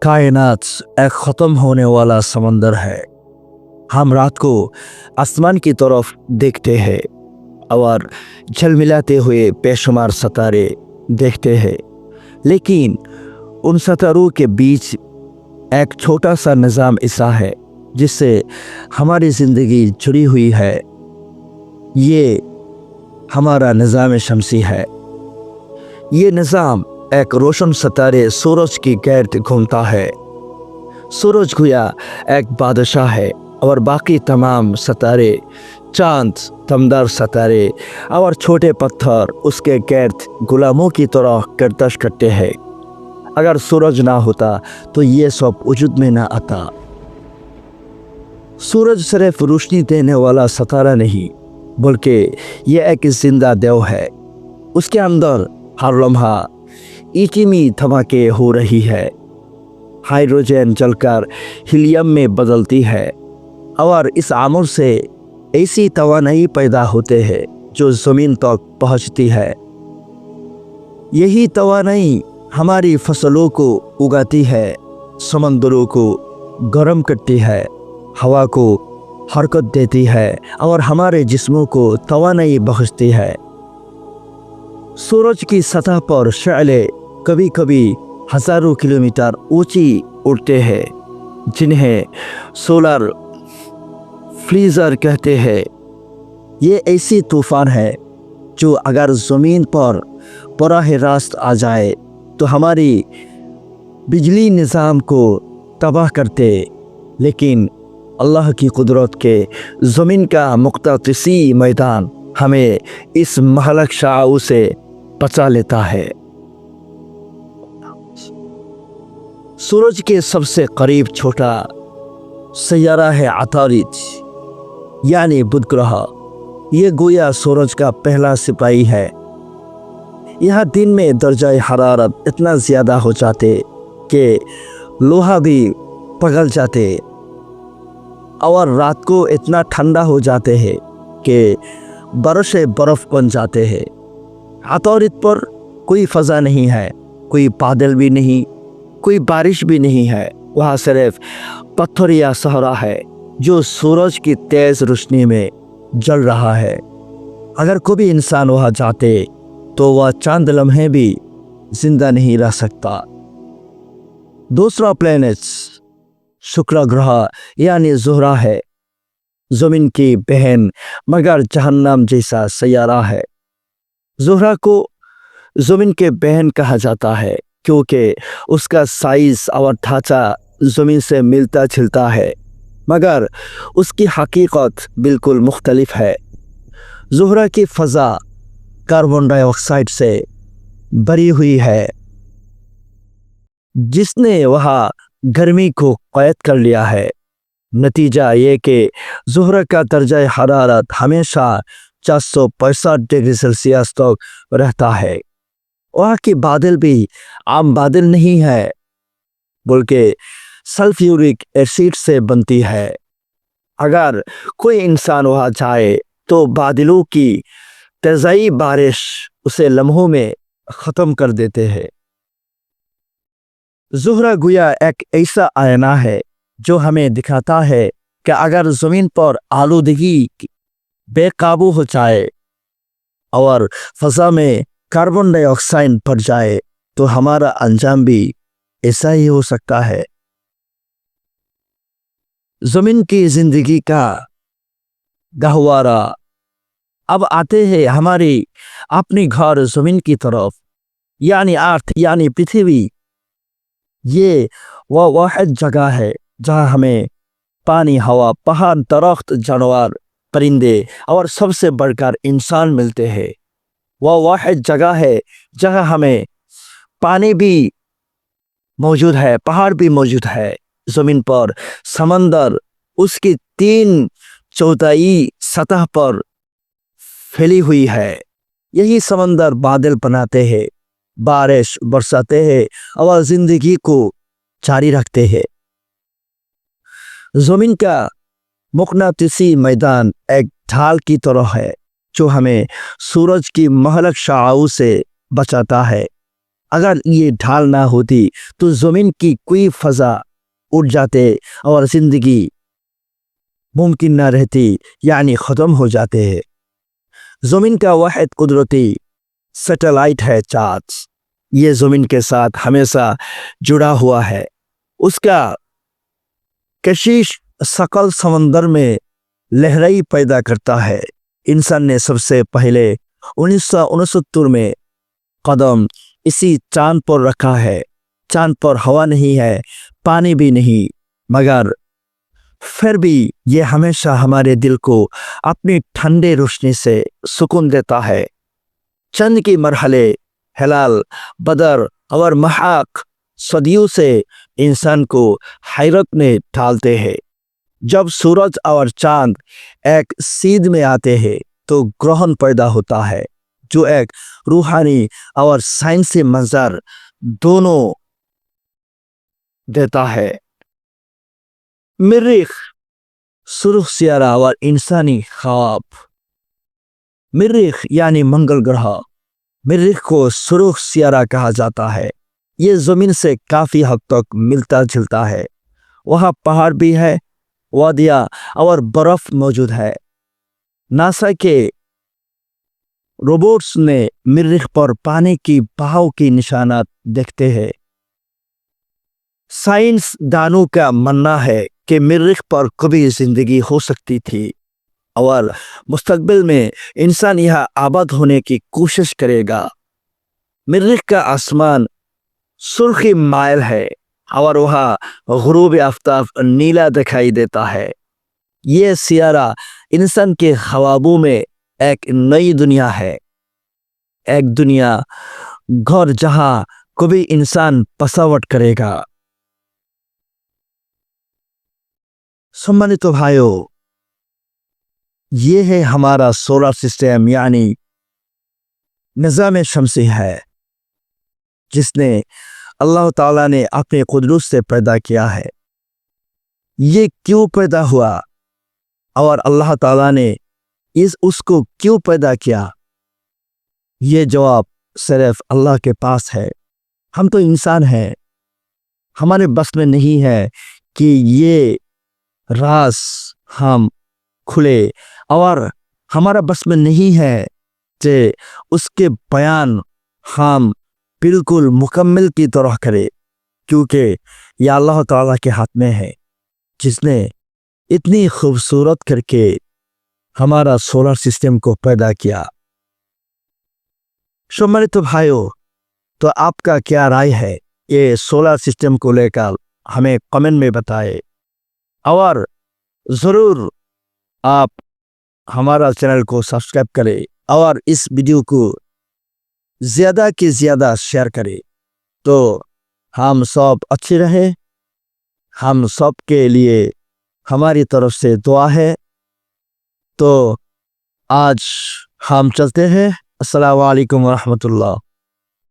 कायनात एक ख़त्म होने वाला समंदर है। हम रात को आसमान की तरफ देखते हैं और झलमिलाते हुए बेशुमार सितारे देखते हैं, लेकिन उन सितारों के बीच एक छोटा सा निज़ाम ऐसा है जिससे हमारी ज़िंदगी जुड़ी हुई है। ये हमारा निज़ाम शमसी है। ये निज़ाम एक रोशन सितारे सूरज की गिर्द घूमता है। सूरज गोया एक बादशाह है और बाकी तमाम सितारे, चांद, दमदार सितारे और छोटे पत्थर उसके गिर्द गुलामों की तरह गर्दिश करते हैं। अगर सूरज ना होता तो ये सब वजूद में ना आता। सूरज सिर्फ रोशनी देने वाला सितारा नहीं, बल्कि ये एक जिंदा देव है। उसके अंदर हर लम्हा एटमी धमाके हो रही है। हाइड्रोजन जलकर हीलियम में बदलती है और इस अमल से ऐसी तवानाई पैदा होते हैं जो ज़मीन तक पहुंचती है। यही तवानाई हमारी फसलों को उगाती है, समंदरों को गर्म करती है, हवा को हरकत देती है और हमारे जिस्मों को तवानाई बख्शती है। सूरज की सतह पर शअले कभी कभी हज़ारों किलोमीटर ऊंची उड़ते हैं, जिन्हें सोलर फ्लीज़र कहते हैं। ये ऐसी तूफ़ान है जो अगर ज़मीन पर बराह रास्त आ जाए तो हमारी बिजली निज़ाम को तबाह करते, लेकिन अल्लाह की कुदरत के ज़मीन का मुक़द्दसी मैदान हमें इस महलक शाऊ से बचा लेता है। सूरज के सबसे करीब छोटा सैयारा है अतारिद, यानी बुध ग्रह। ये गोया सूरज का पहला सिपाही है। यहाँ दिन में दर्जा हरारत इतना ज़्यादा हो जाते कि लोहा भी पिघल जाते और रात को इतना ठंडा हो जाते हैं कि बरसे बर्फ़ बन जाते हैं। अतारिद पर कोई फ़ज़ा नहीं है, कोई बादल भी नहीं, कोई बारिश भी नहीं है। वहाँ सिर्फ पत्थर या सहरा है जो सूरज की तेज़ रोशनी में जल रहा है। अगर कोई इंसान वहाँ जाते तो वह चंद लम्हे भी जिंदा नहीं रह सकता। दूसरा प्लैनेट शुक्र ग्रह यानी ज़ुहरा है। ज़मीन की बहन मगर जहन्नम जैसा सैयारा है। ज़ुहरा को ज़मीन के बहन कहा जाता है क्योंकि उसका साइज़ और ढांचा ज़मीन से मिलता जुलता है, मगर उसकी हकीकत बिल्कुल मुख्तलिफ है। ज़ुहरा की फ़ज़ा कार्बन डाइऑक्साइड से भरी हुई है, जिसने वहाँ गर्मी को कैद कर लिया है। नतीजा ये कि ज़ुहरा का दर्जा हरारत हमेशा 465 डिग्री सेल्सियस तक रहता है। वहाँ की बादल भी आम बादल नहीं है, बल्कि सल्फ्यूरिक एसिड से बनती है। अगर कोई इंसान वहाँ जाए तो बादलों की तेज़ाई बारिश उसे लम्हों में ख़त्म कर देते हैं। ज़ुहरा गोया एक ऐसा आईना है जो हमें दिखाता है कि अगर ज़मीन पर आलूदगी बेकाबू हो जाए और फ़ज़ा में कार्बन डाइऑक्साइड बढ़ जाए तो हमारा अंजाम भी ऐसा ही हो सकता है। ज़मीन की ज़िंदगी का गहवारा। अब आते हैं हमारी अपनी घर ज़मीन की तरफ, यानी अर्थ यानी पृथ्वी। ये वह वाहिद जगह है जहाँ हमें पानी, हवा, पहाड़, दरख्त, जानवर, परिंदे और सबसे बढ़कर इंसान मिलते हैं। वह वाहिद जगह है जहाँ हमें पानी भी मौजूद है, पहाड़ भी मौजूद है। ज़मीन पर समंदर उसकी 3/4 सतह पर फैली हुई है। यही समंदर बादल बनाते हैं, बारिश बरसाते हैं और ज़िंदगी को जारी रखते हैं। ज़मीन का मुक़नातिसी मैदान एक ढाल की तरह है जो हमें सूरज की महलक शाऊ से बचाता है। अगर ये ढाल ना होती तो ज़मीन की कोई फ़ज़ा उड़ जाते और ज़िंदगी मुमकिन ना रहती, यानी ख़त्म हो जाते हैं। ज़मीन का वाहिद कुदरती सैटेलाइट है चाँद। ये ज़मीन के साथ हमेशा जुड़ा हुआ है। उसका कशिश सकल समंदर में लहरें पैदा करता है। इंसान ने सबसे पहले 1969 में कदम इसी चांद पर रखा है। चांद पर हवा नहीं है, पानी भी नहीं, मगर फिर भी ये हमेशा हमारे दिल को अपनी ठंडे रोशनी से सुकून देता है। चंद के मरहले हिलाल, बदर और महाक सदियों से इंसान को हैरत में डालते हैं। जब सूरज और चांद एक सीध में आते हैं तो ग्रहण पैदा होता है, जो एक रूहानी और साइंसी मंजर दोनों देता है। मरीख, सुर्ख सियारा और इंसानी ख्वाब। मरीख यानी मंगल ग्रह। मरीख को सुर्ख सियारा कहा जाता है। ये ज़मीन से काफ़ी हद तक मिलता जुलता है। वहाँ पहाड़ भी है, वादियाँ और बर्फ़ मौजूद है। नासा के रोबोट्स ने मरीख पर पानी की बहाव की निशानात देखते हैं। साइंसदानों का मानना है कि मरीख पर कभी ज़िंदगी हो सकती थी और मुस्तकबिल में इंसान यहाँ आबाद होने की कोशिश करेगा। मरीख का आसमान सुर्खी माइल है और वहाँ गुरूब आफ्ताब नीला दिखाई देता है। ये सियारा इंसान के ख्वाबों में एक नई दुनिया है, एक दुनिया घर जहाँ कभी इंसान बसावट करेगा। सम्मानित भाइयों, ये है हमारा सोलर सिस्टम यानी निज़ाम शमसी है, जिसने अल्लाह ताला ने अपने कुदरत से पैदा किया है। ये क्यों पैदा हुआ और अल्लाह ताला ने उसको क्यों पैदा किया, ये जवाब सिर्फ अल्लाह के पास है। हम तो इंसान हैं, हमारे बस में नहीं है कि ये राज हम खुले, और हमारा बस में नहीं है कि उसके बयान हम बिल्कुल मुकम्मल की तरह करें, क्योंकि यह अल्लाह ताला के हाथ में है, जिसने इतनी खूबसूरत करके हमारा सोलर सिस्टम को पैदा किया। सम्मानित भाइयों, तो आपका क्या राय है ये सोलर सिस्टम को लेकर, हमें कमेंट में बताएं, और ज़रूर आप हमारा चैनल को सब्सक्राइब करें और इस वीडियो को ज़्यादा से ज़्यादा शेयर करें, तो हम सब अच्छे रहें। हम सब के लिए हमारी तरफ से दुआ है। तो आज हम चलते हैं। अस्सलामु अलैकुम व रहमतुल्लाह।